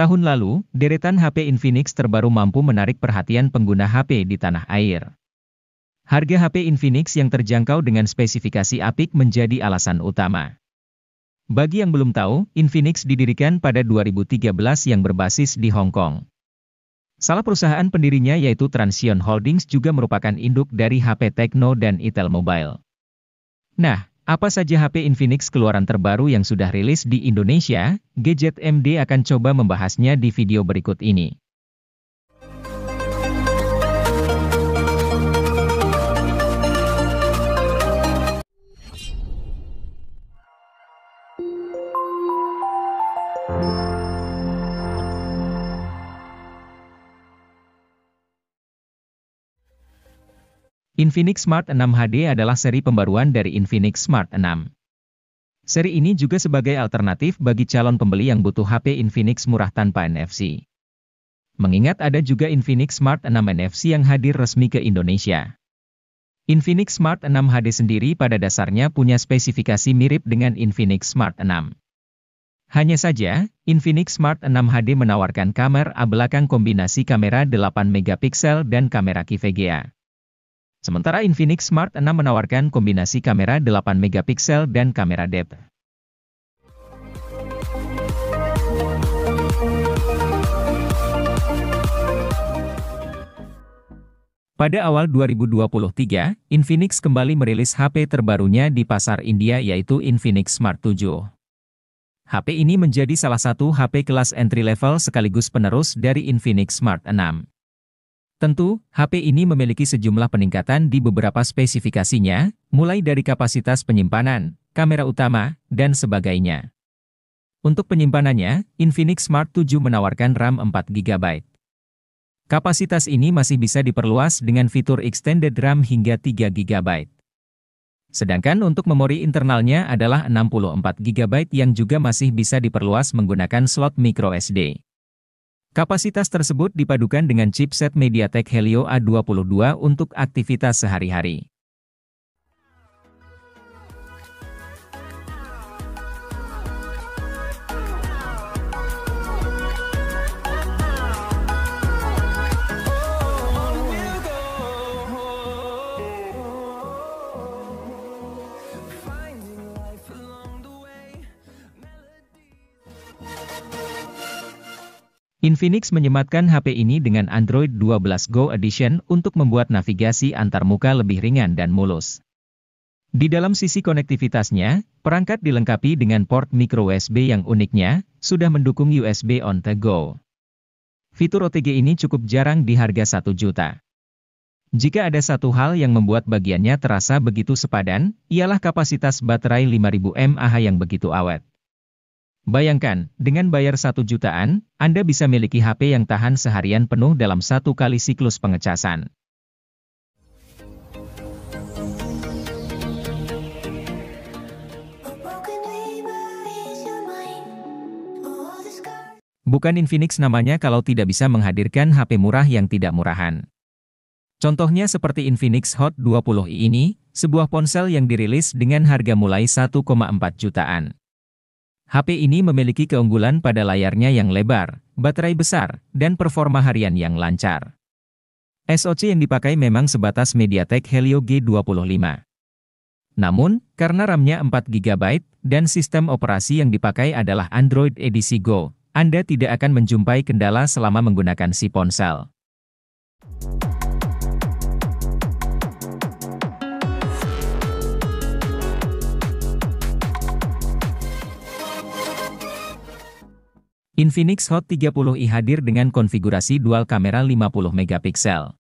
Tahun lalu, deretan HP Infinix terbaru mampu menarik perhatian pengguna HP di tanah air. Harga HP Infinix yang terjangkau dengan spesifikasi apik menjadi alasan utama. Bagi yang belum tahu, Infinix didirikan pada 2013 yang berbasis di Hong Kong. Salah perusahaan pendirinya yaitu Transsion Holdings juga merupakan induk dari HP Tecno dan Itel Mobile. Nah, apa saja HP Infinix keluaran terbaru yang sudah rilis di Indonesia? Gadget MD akan coba membahasnya di video berikut ini. Infinix Smart 6 HD adalah seri pembaruan dari Infinix Smart 6. Seri ini juga sebagai alternatif bagi calon pembeli yang butuh HP Infinix murah tanpa NFC. Mengingat ada juga Infinix Smart 6 NFC yang hadir resmi ke Indonesia. Infinix Smart 6 HD sendiri pada dasarnya punya spesifikasi mirip dengan Infinix Smart 6. Hanya saja, Infinix Smart 6 HD menawarkan kamera belakang kombinasi kamera 8 megapiksel dan kamera QVGA. Sementara Infinix Smart 6 menawarkan kombinasi kamera 8 megapiksel dan kamera depth. Pada awal 2023, Infinix kembali merilis HP terbarunya di pasar India yaitu Infinix Smart 7. HP ini menjadi salah satu HP kelas entry level sekaligus penerus dari Infinix Smart 6. Tentu, HP ini memiliki sejumlah peningkatan di beberapa spesifikasinya, mulai dari kapasitas penyimpanan, kamera utama, dan sebagainya. Untuk penyimpanannya, Infinix Smart 7 menawarkan RAM 4GB. Kapasitas ini masih bisa diperluas dengan fitur Extended RAM hingga 3GB. Sedangkan untuk memori internalnya adalah 64GB yang juga masih bisa diperluas menggunakan slot microSD. Kapasitas tersebut dipadukan dengan chipset MediaTek Helio A22 untuk aktivitas sehari-hari. Infinix menyematkan HP ini dengan Android 12 Go Edition untuk membuat navigasi antarmuka lebih ringan dan mulus. Di dalam sisi konektivitasnya, perangkat dilengkapi dengan port micro USB yang uniknya, sudah mendukung USB on the go. Fitur OTG ini cukup jarang di harga 1 juta. Jika ada satu hal yang membuat bagiannya terasa begitu sepadan, ialah kapasitas baterai 5000 mAh yang begitu awet. Bayangkan, dengan bayar 1 jutaan, Anda bisa miliki HP yang tahan seharian penuh dalam 1 kali siklus pengecasan. Bukan Infinix namanya kalau tidak bisa menghadirkan HP murah yang tidak murahan. Contohnya seperti Infinix Hot 20i ini, sebuah ponsel yang dirilis dengan harga mulai 1,4 jutaan. HP ini memiliki keunggulan pada layarnya yang lebar, baterai besar, dan performa harian yang lancar. SoC yang dipakai memang sebatas MediaTek Helio G25. Namun, karena RAM-nya 4GB, dan sistem operasi yang dipakai adalah Android edisi Go, Anda tidak akan menjumpai kendala selama menggunakan si ponsel. Infinix Hot 30i hadir dengan konfigurasi dual kamera 50 megapiksel.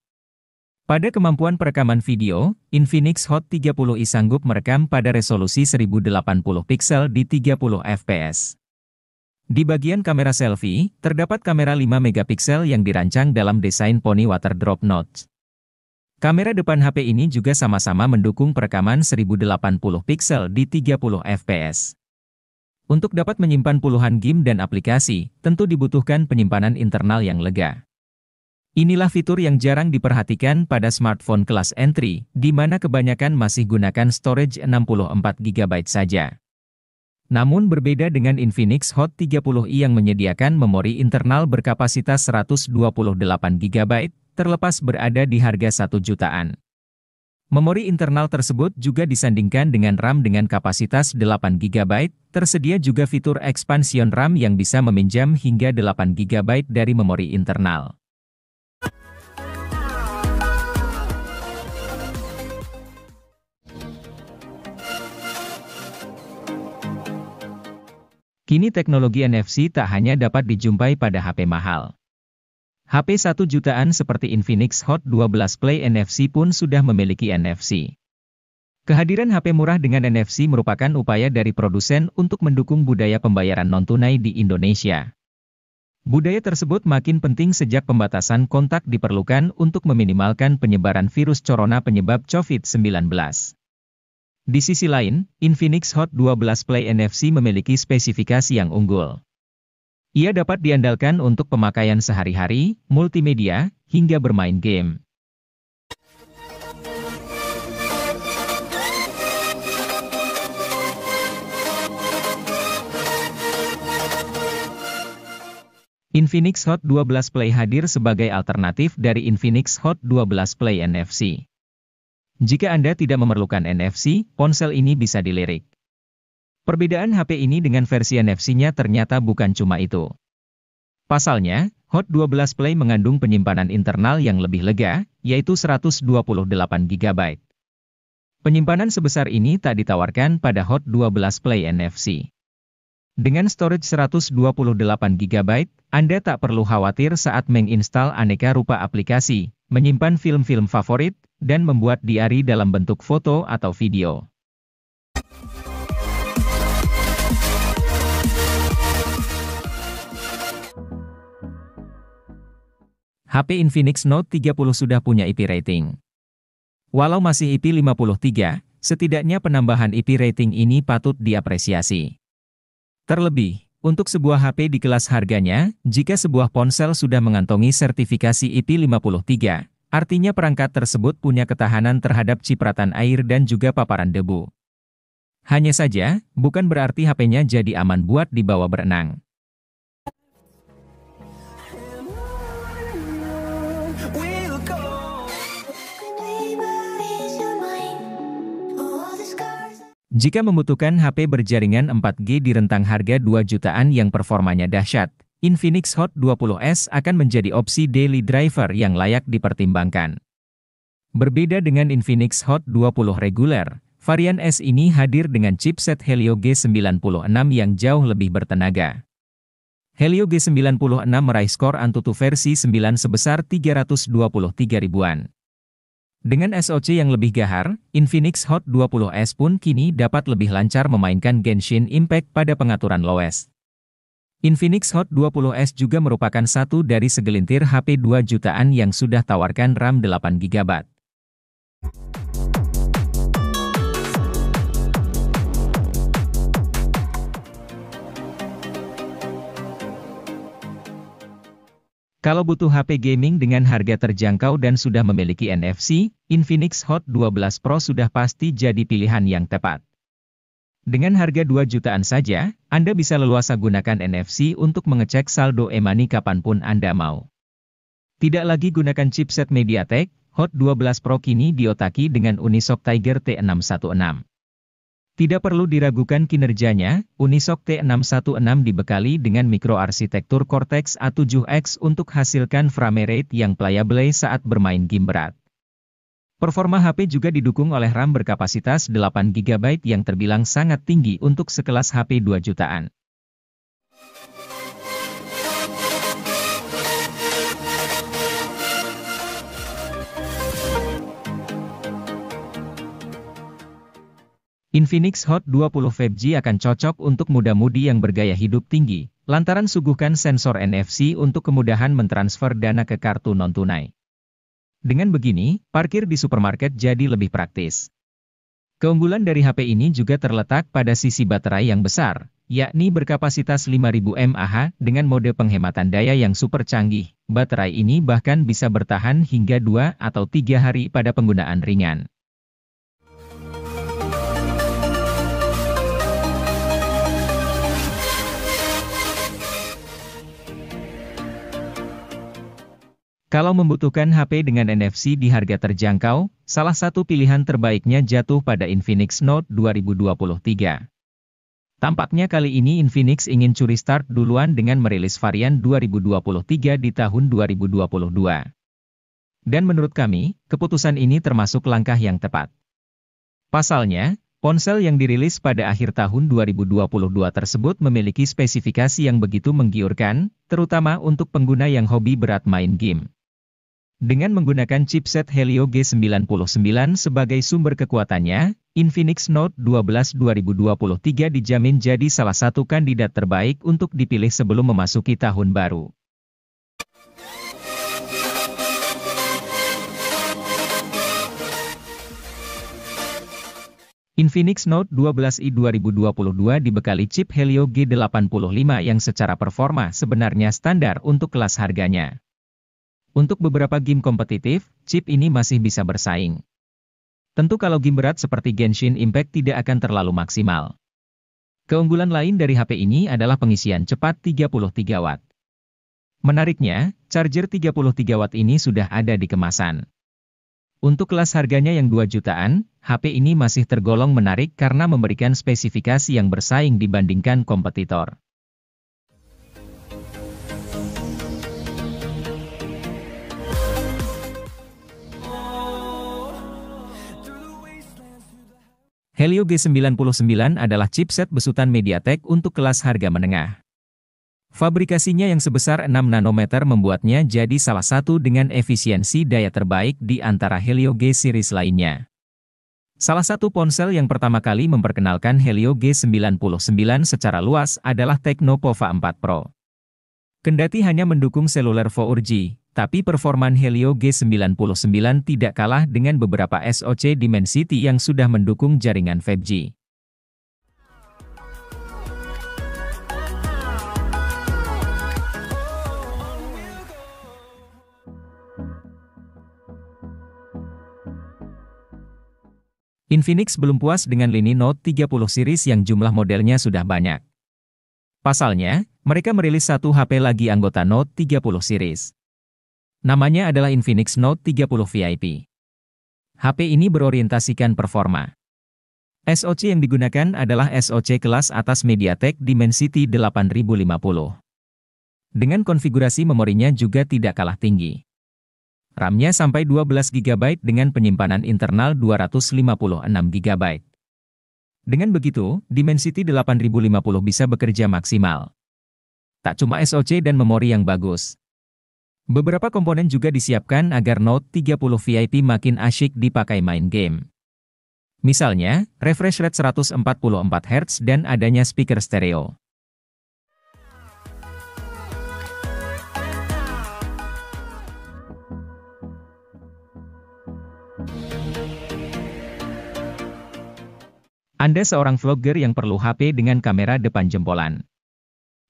Pada kemampuan perekaman video, Infinix Hot 30i sanggup merekam pada resolusi 1080 piksel di 30 fps. Di bagian kamera selfie, terdapat kamera 5 megapiksel yang dirancang dalam desain Pony Water Drop Notch. Kamera depan HP ini juga sama-sama mendukung perekaman 1080 piksel di 30 fps. Untuk dapat menyimpan puluhan game dan aplikasi, tentu dibutuhkan penyimpanan internal yang lega. Inilah fitur yang jarang diperhatikan pada smartphone kelas entry, di mana kebanyakan masih gunakan storage 64GB saja. Namun berbeda dengan Infinix Hot 30i yang menyediakan memori internal berkapasitas 128 GB, terlepas berada di harga 1 jutaan. Memori internal tersebut juga disandingkan dengan RAM dengan kapasitas 8 GB, tersedia juga fitur expansion RAM yang bisa meminjam hingga 8 GB dari memori internal. Kini teknologi NFC tak hanya dapat dijumpai pada HP mahal. HP 1 jutaan seperti Infinix Hot 12 Play NFC pun sudah memiliki NFC. Kehadiran HP murah dengan NFC merupakan upaya dari produsen untuk mendukung budaya pembayaran non-tunai di Indonesia. Budaya tersebut makin penting sejak pembatasan kontak diperlukan untuk meminimalkan penyebaran virus corona penyebab COVID-19. Di sisi lain, Infinix Hot 12 Play NFC memiliki spesifikasi yang unggul. Ia dapat diandalkan untuk pemakaian sehari-hari, multimedia, hingga bermain game. Infinix Hot 12 Play hadir sebagai alternatif dari Infinix Hot 12 Play NFC. Jika Anda tidak memerlukan NFC, ponsel ini bisa dilirik. Perbedaan HP ini dengan versi NFC-nya ternyata bukan cuma itu. Pasalnya, Hot 12 Play mengandung penyimpanan internal yang lebih lega, yaitu 128 GB. Penyimpanan sebesar ini tak ditawarkan pada Hot 12 Play NFC. Dengan storage 128 GB, Anda tak perlu khawatir saat menginstal aneka rupa aplikasi, menyimpan film-film favorit, dan membuat diary dalam bentuk foto atau video. HP Infinix Note 30 sudah punya IP rating. Walau masih IP 53, setidaknya penambahan IP rating ini patut diapresiasi. Terlebih, untuk sebuah HP di kelas harganya, jika sebuah ponsel sudah mengantongi sertifikasi IP 53, artinya perangkat tersebut punya ketahanan terhadap cipratan air dan juga paparan debu. Hanya saja, bukan berarti HP-nya jadi aman buat dibawa berenang. Jika membutuhkan HP berjaringan 4G di rentang harga 2 jutaan yang performanya dahsyat, Infinix Hot 20s akan menjadi opsi daily driver yang layak dipertimbangkan. Berbeda dengan Infinix Hot 20 reguler, varian S ini hadir dengan chipset Helio G96 yang jauh lebih bertenaga. Helio G96 meraih skor Antutu versi 9 sebesar 323 ribuan. Dengan SoC yang lebih gahar, Infinix Hot 20s pun kini dapat lebih lancar memainkan Genshin Impact pada pengaturan lowes. Infinix Hot 20s juga merupakan satu dari segelintir HP 2 jutaan yang sudah tawarkan RAM 8 GB. Kalau butuh HP gaming dengan harga terjangkau dan sudah memiliki NFC, Infinix Hot 12 Pro sudah pasti jadi pilihan yang tepat. Dengan harga 2 jutaan saja, Anda bisa leluasa gunakan NFC untuk mengecek saldo e-money kapanpun Anda mau. Tidak lagi gunakan chipset MediaTek, Hot 12 Pro kini diotaki dengan Unisoc Tiger T616. Tidak perlu diragukan kinerjanya, Unisoc T616 dibekali dengan mikroarsitektur Cortex A7X untuk hasilkan frame rate yang playable saat bermain game berat. Performa HP juga didukung oleh RAM berkapasitas 8 GB yang terbilang sangat tinggi untuk sekelas HP 2 jutaan. Infinix Hot 20 5G akan cocok untuk muda-mudi yang bergaya hidup tinggi, lantaran suguhkan sensor NFC untuk kemudahan mentransfer dana ke kartu non-tunai. Dengan begini, parkir di supermarket jadi lebih praktis. Keunggulan dari HP ini juga terletak pada sisi baterai yang besar, yakni berkapasitas 5000 mAh dengan mode penghematan daya yang super canggih. Baterai ini bahkan bisa bertahan hingga 2 atau 3 hari pada penggunaan ringan. Kalau membutuhkan HP dengan NFC di harga terjangkau, salah satu pilihan terbaiknya jatuh pada Infinix Note 2023. Tampaknya kali ini Infinix ingin curi start duluan dengan merilis varian 2023 di tahun 2022. Dan menurut kami, keputusan ini termasuk langkah yang tepat. Pasalnya, ponsel yang dirilis pada akhir tahun 2022 tersebut memiliki spesifikasi yang begitu menggiurkan, terutama untuk pengguna yang hobi berat main game. Dengan menggunakan chipset Helio G99 sebagai sumber kekuatannya, Infinix Note 12 2023 dijamin jadi salah satu kandidat terbaik untuk dipilih sebelum memasuki tahun baru. Infinix Note 12i 2022 dibekali chip Helio G85 yang secara performa sebenarnya standar untuk kelas harganya. Untuk beberapa game kompetitif, chip ini masih bisa bersaing. Tentu kalau game berat seperti Genshin Impact tidak akan terlalu maksimal. Keunggulan lain dari HP ini adalah pengisian cepat 33 Watt. Menariknya, charger 33 Watt ini sudah ada di kemasan. Untuk kelas harganya yang 2 jutaan, HP ini masih tergolong menarik karena memberikan spesifikasi yang bersaing dibandingkan kompetitor. Helio G99 adalah chipset besutan MediaTek untuk kelas harga menengah. Fabrikasinya yang sebesar 6 nanometer membuatnya jadi salah satu dengan efisiensi daya terbaik di antara Helio G series lainnya. Salah satu ponsel yang pertama kali memperkenalkan Helio G99 secara luas adalah Tecno Pova 4 Pro. Kendati hanya mendukung seluler 4G, tapi performan Helio G99 tidak kalah dengan beberapa SoC Dimensity yang sudah mendukung jaringan 5G. Infinix belum puas dengan lini Note 30 series yang jumlah modelnya sudah banyak. Pasalnya, mereka merilis satu HP lagi anggota Note 30 series. Namanya adalah Infinix Note 30 VIP. HP ini berorientasikan performa. SoC yang digunakan adalah SoC kelas atas MediaTek Dimensity 8050. Dengan konfigurasi memorinya juga tidak kalah tinggi. RAM-nya sampai 12 GB dengan penyimpanan internal 256 GB. Dengan begitu, Dimensity 8050 bisa bekerja maksimal. Tak cuma SoC dan memori yang bagus. Beberapa komponen juga disiapkan agar Note 30 VIP makin asyik dipakai main game. Misalnya, refresh rate 144 Hz dan adanya speaker stereo. Anda seorang vlogger yang perlu HP dengan kamera depan jempolan.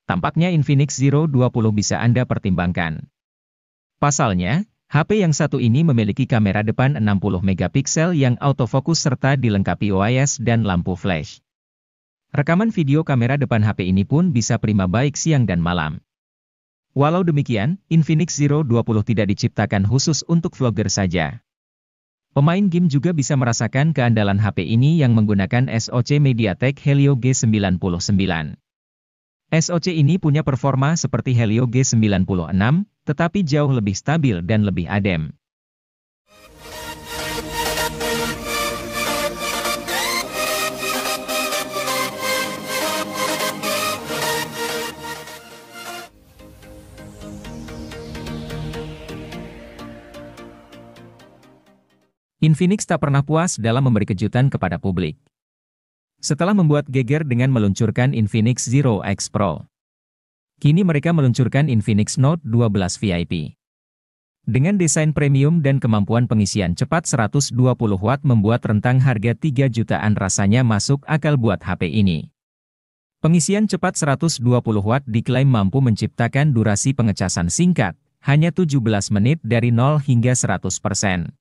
Tampaknya Infinix Zero 20 bisa Anda pertimbangkan. Pasalnya, HP yang satu ini memiliki kamera depan 60 megapiksel yang autofokus serta dilengkapi OIS dan lampu flash. Rekaman video kamera depan HP ini pun bisa prima baik siang dan malam. Walau demikian, Infinix Zero 20 tidak diciptakan khusus untuk vlogger saja. Pemain game juga bisa merasakan keandalan HP ini yang menggunakan SoC MediaTek Helio G99. SoC ini punya performa seperti Helio G96, tetapi jauh lebih stabil dan lebih adem. Infinix tak pernah puas dalam memberi kejutan kepada publik. Setelah membuat geger dengan meluncurkan Infinix Zero X Pro, kini mereka meluncurkan Infinix Note 12 VIP. Dengan desain premium dan kemampuan pengisian cepat 120 Watt membuat rentang harga 3 jutaan rasanya masuk akal buat HP ini. Pengisian cepat 120 Watt diklaim mampu menciptakan durasi pengecasan singkat, hanya 17 menit dari 0 hingga 100%.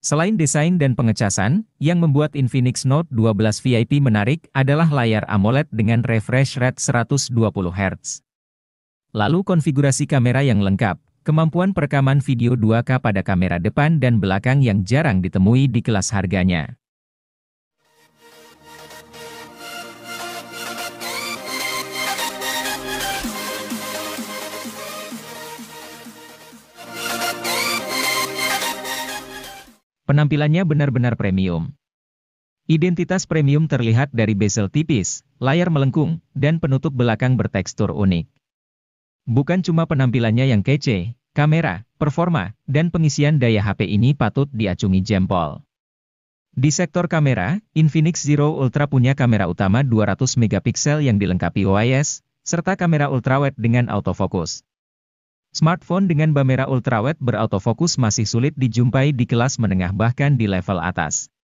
Selain desain dan pengecasan, yang membuat Infinix Note 12 VIP menarik adalah layar AMOLED dengan refresh rate 120 Hz. Lalu konfigurasi kamera yang lengkap, Kemampuan perekaman video 2K pada kamera depan dan belakang yang jarang ditemui di kelas harganya. Penampilannya benar-benar premium. Identitas premium terlihat dari bezel tipis, layar melengkung, dan penutup belakang bertekstur unik. Bukan cuma penampilannya yang kece, kamera, performa, dan pengisian daya HP ini patut diacungi jempol. Di sektor kamera, Infinix Zero Ultra punya kamera utama 200 megapiksel yang dilengkapi OIS, serta kamera ultrawide dengan autofocus. Smartphone dengan kamera ultrawide berautofokus masih sulit dijumpai di kelas menengah bahkan di level atas.